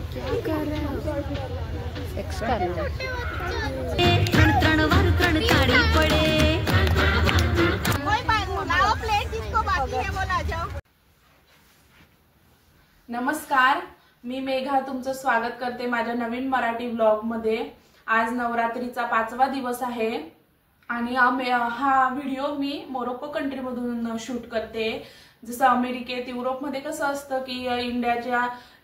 क्या कर रहे हो? सेक्स कर रहे हो? नमस्कार, मी मेघा तुमचं स्वागत करते माझ्या नवीन मराठी व्लॉग मध्ये। आज नवरात्रीचा 5वा दिवस आहे आणि हा व्हिडिओ मी मोरोक्को कंट्री मधून शूट करते। जसं अमेरिकेत युरोपमध्ये कसं असतं की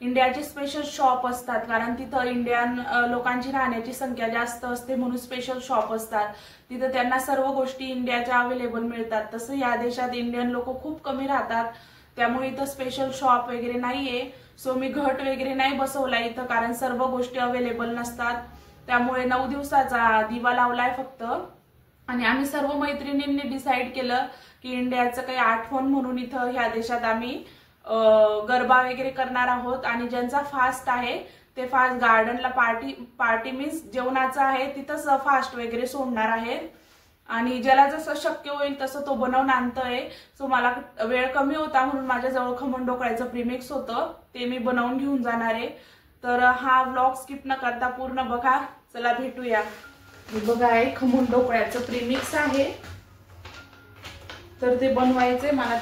इंडियाचे स्पेशल शॉप असतात, कारण तिथं इंडियन लोकांची राहण्याची संख्या जास्त असते म्हणून स्पेशल शॉप असतात। तिथं त्यांना सर्व गोष्टी इंडियाच्या अवेलेबल मिळतात। तसं या देशात इंडियन लोक खूप कमी राहतात, त्यामुळे इथं स्पेशल शॉप वगैरे नाहीये। सो मी घट वगैरे नाही बसवला इथं, कारण सर्व गोष्टी अवेलेबल नसतात। त्यामुळे 9 दिवसाचा दिवा लावलाय फक्त। आणि आम्ही सर्व मैत्रिणींनी डिसाइड केलं की इंडियाचं काही आठवण म्हणून इथं ह्या देशात आम्ही गरबा वगैरे करणार आहोत। आणि ज्यांचा फास्ट आहे ते फास्ट गार्डनला पार्टी मीन्स जेवणाचं आहे तिथंच फास्ट वगैरे सोडणार आहे। आणि ज्याला जसं शक्य होईल तसं तो बनवून आणतोय। सो मला वेळ कमी होता म्हणून माझ्याजवळ खमण ढोकळ्याचं प्रीमिक्स होतं, ते मी बनवून घेऊन जाणार आहे। तर हा व्लॉग स्किप न करता पूर्ण बघा। चला भेटूया। बघा हे खमण ढोकळ्याचं प्रीमिक्स आहे, तर ते बनवायचंय मला।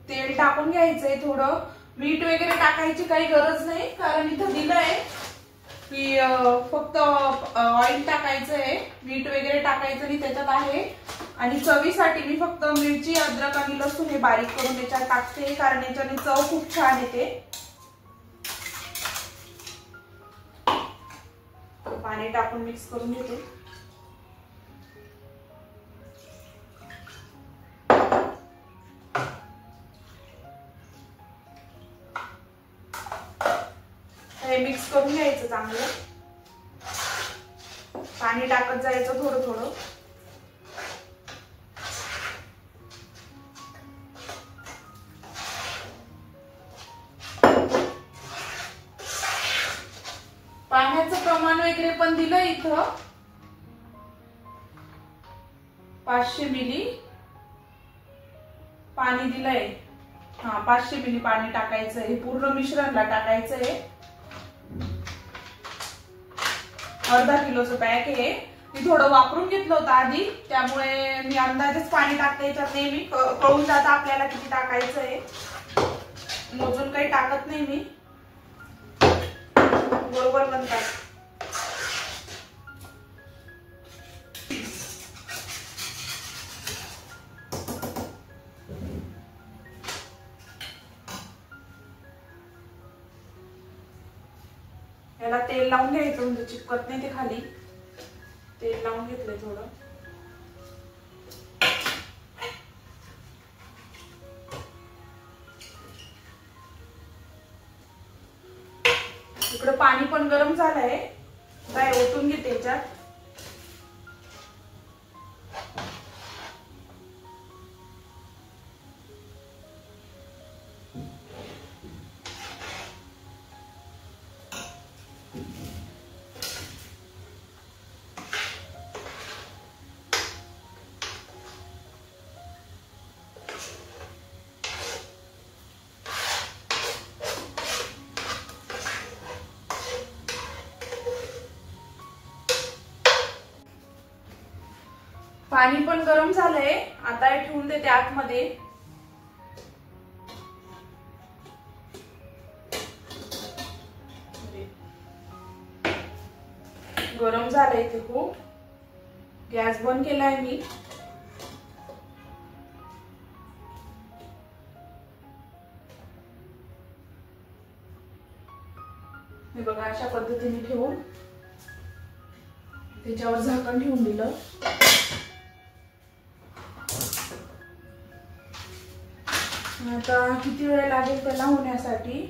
तेल टाकून घ्यायचंय, थोडं मीठ वगैरे टाकायची काही गरज नाही, कारण इथं दिलंय की फक्त ऑइल टाकायचंय, मीठ वगैरे टाकायचं नाही त्याच्यात आहे। आणि चवीसाठी मी फक्त मिरची, अद्रक आणि लसूण हे बारीक करून त्याच्यात टाकते, कारण याच्याने चव खूप छान येते। पाणी टाकून मिक्स करून घेते। हे मिक्स करून घ्यायचं चांगलं, पाणी टाकत जायचं थोडं थोडं। पाण्याचं प्रमाण वगैरे पण दिलं इथं, 500 मिली पाणी दिलंय। 500 मिली पाणी टाकायचं आहे, पूर्ण मिश्रणला टाकायचंय। अर्धा किलोचं पॅक आहे, मी थोडं वापरून घेतलं होतं आधी, त्यामुळे मी अंदाजेच पाणी टाकते। याच्यात नेहमी कळून जातं आपल्याला किती टाकायचं आहे, मोजून काही टाकत नाही मी, बरोबर बनतात। याला तेल लावून घ्यायचं म्हणजे चिपकत नाही ते खाली। तेल लावून घेतलंय थोडं। इकडं पाणी पण गरम झालंय, काय ओतून घेते याच्यात। पाणी पण गरम झालंय, आता हे ठेवून देते आतमध्ये। गरम झालंय ते खूप। गॅस बंद केलाय मी। हे बघा अशा पद्धतीने ठेवून त्याच्यावर झाकण ठेवून दिलं। आता किती वेळ लागेल त्याला होण्यासाठी?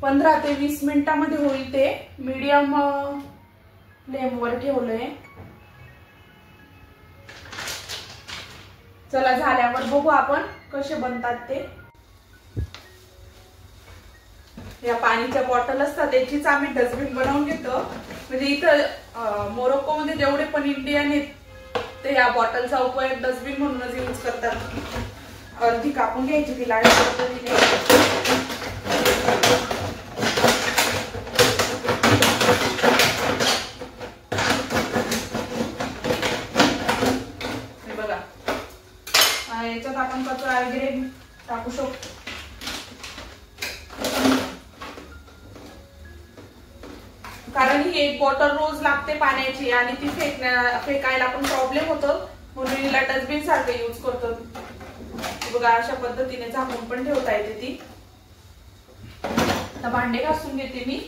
15 ते 20 मिनिटांमध्ये होईल ते। मीडियम फ्लेम वर ठेवलंय। चला झाल्यावर बघू आपण कसे बनतात ते। या पाणीच्या बॉटल असतात त्याचीच आम्ही डस्टबिन बनवून घेतो, म्हणजे इथं मोरोक्को मध्ये जेवढे पण इंडियन आहेत ते या बॉटलचा उपयोग डस्टबिन म्हणूनच यूज करतात। अर्धी कापून घ्यायची ती लाईट पद्धतीने। कारण ही एक बॉटल रोज लागते पाण्याची आणि ती फेकायला पण प्रॉब्लेम होतो, म्हणून हिला डस्टबिन सारखं यूज करतो. बघा अशा पद्धतीने झाकून पण ठेवता येते ती. आता भांडे घासून घेते मी.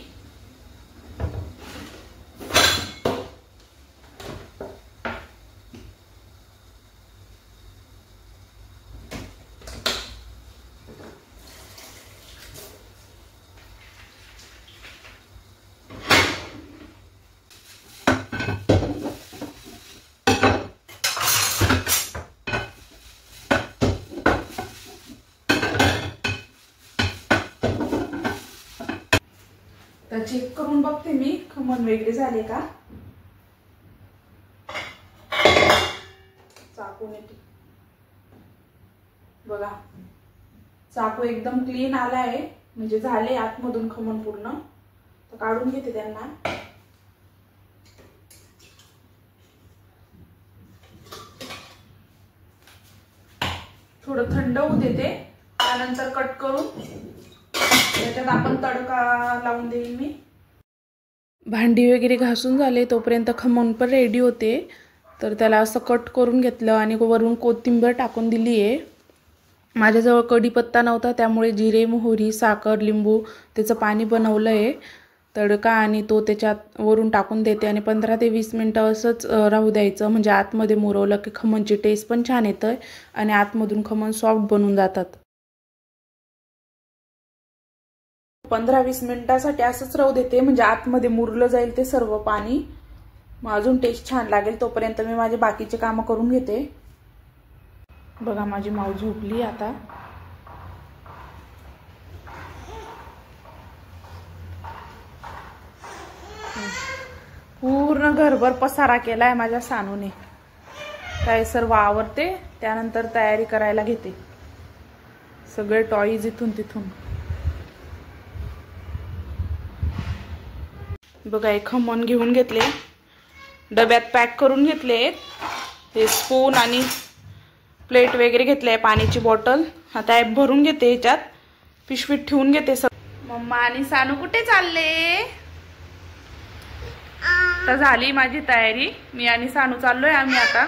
तर चेक करून बघते मी खमण वेगळे झाले का. चाकू नेते बघा, चाकू एकदम क्लीन आला आहे, म्हणजे झाले आतमधून खमण पूर्ण. तर काढून घेते त्यांना. थोडं थंड होऊ देते, त्यानंतर कट करून त्याच्यात आपण तडका लावून देईन मी. भांडी वगैरे घासून झाले तोपर्यंत खमण पण रेडी होते. तर त्याला असं कट करून घेतलं आणि वरून कोथिंबीर टाकून दिली आहे. माझ्याजवळ कढीपत्ता नव्हता, त्यामुळे जिरे, मोहरी, साखर, लिंबू त्याचं पाणी बनवलं आहे. तडका आणि तो त्याच्यात वरून टाकून देते आणि 15 ते 20 मिनटं असंच राहू द्यायचं. म्हणजे आतमध्ये मुरवलं की खमणची टेस्ट पण छान येतं आणि आतमधून खमण सॉफ्ट बनून जातात. 15-20 मिनिटासाठी असंच राहू देते, म्हणजे आतमध्ये मुरलं जाईल ते सर्व पाणी. मग अजून टेस्ट छान लागेल. तोपर्यंत मी माझे बाकीचे कामं करून घेते. बघा माझी माऊ झोपली आता. पूर्ण घरभर पसारा केलाय माझ्या सानूने. काय सर्व आवरते, त्यानंतर तयारी करायला घेते. सगळे टॉईज इथून तिथून. बघा हे खमण घेऊन घेतले, डब्यात पॅक करून घेतले. हे स्पून आणि प्लेट वगैरे घेतले, पाण्याची बॉटल. आता भरून घेते, ह्याच्यात पिशवीत ठेवून घेते. मम्मा आणि सानू कुठे चालले. तर झाली माझी तयारी. मी आणि सानू चाललोय आम्ही आता.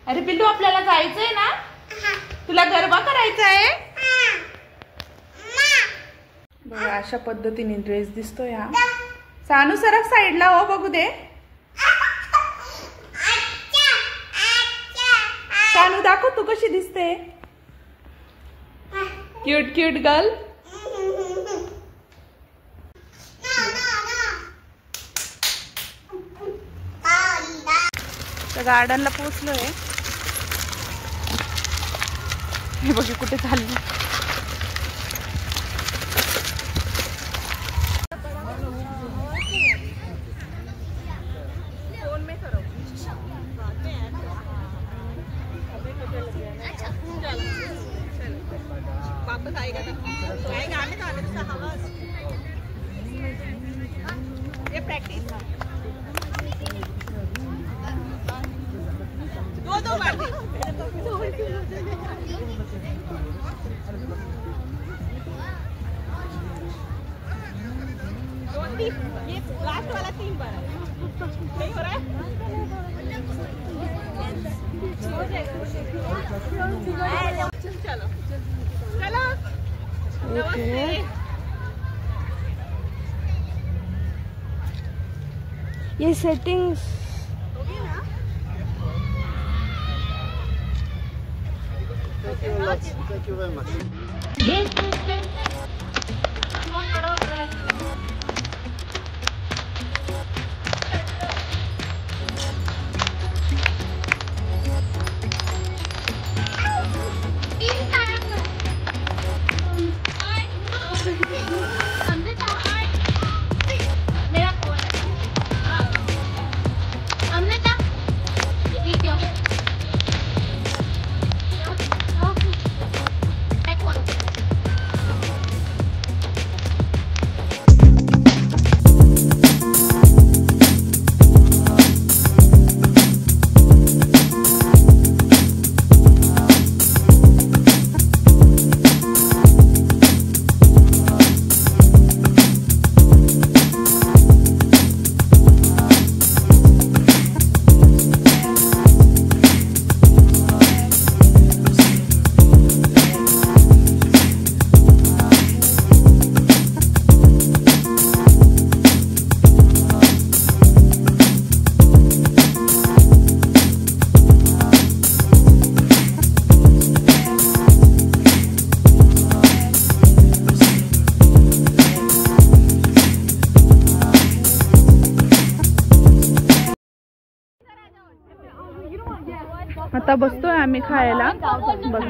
अरे पिल्लू आपल्याला जायचंय ना, तुला गरबा करायचा आहे. बघा अशा पद्धतीने ड्रेस दिसतोय हा. सानू सरक साईडला हो, बघू दे. सानू दाखव तू कशी दिसते. Cute cute girl. तर गार्डनला पोहोचलोय. हे बघ कुठे चालली. ये लास्ट वाला 3 बार नहीं हो रहा है. चलो चलो नमस्ते. ये सेटिंग्स होगी ना. Thank you very much. आता बसतोय आम्ही खायला बघ.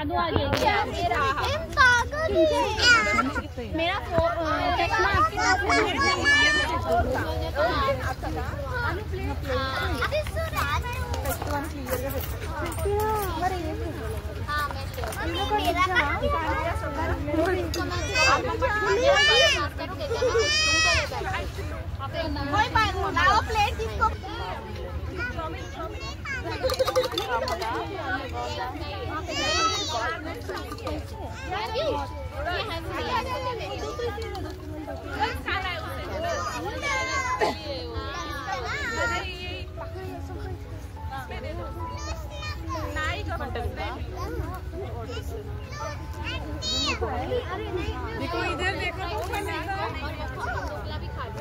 देखो इधर देखो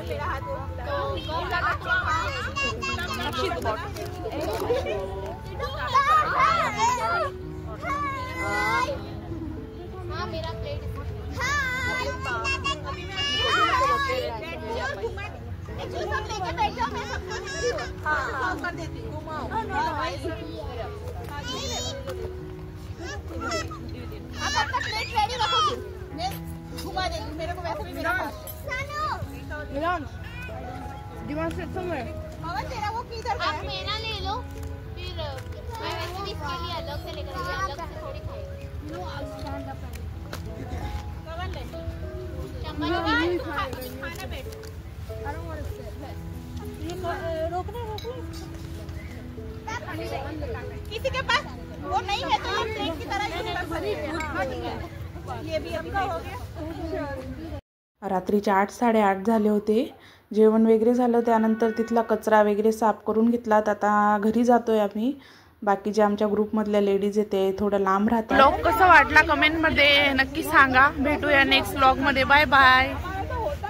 मेरा हाथ मेरा प्लेट कर देती हूँ आप अपना प्लेट रेडी रखो मैं घुमा देगी मेरे को वैसे भी मेरा तेरा वो किधर आप मेरा ले लो फिर मैं वैसे भी इसके लिए अलग से लेकर आई अलग से थोड़ी खाएगी खाना बैठ किसी के पास वो नहीं है तो हम प्लेट की तरह ये भी आपका हो गया. रात्रीचे 8-8:30 झाले होते. जेवण वगैरे झालं त्यानंतर तिथला कचरा वगैरे साफ करून घेतलात. आता घरी जातोय आम्ही. बाकी जे आमच्या ग्रुपमधल्या लेडीज येते थोडं लांब राहतात. ब्लॉग कसा वाटला कमेंट मध्ये नक्की सांगा. भेटूया नेक्स्ट ब्लॉग मध्ये. Bye bye.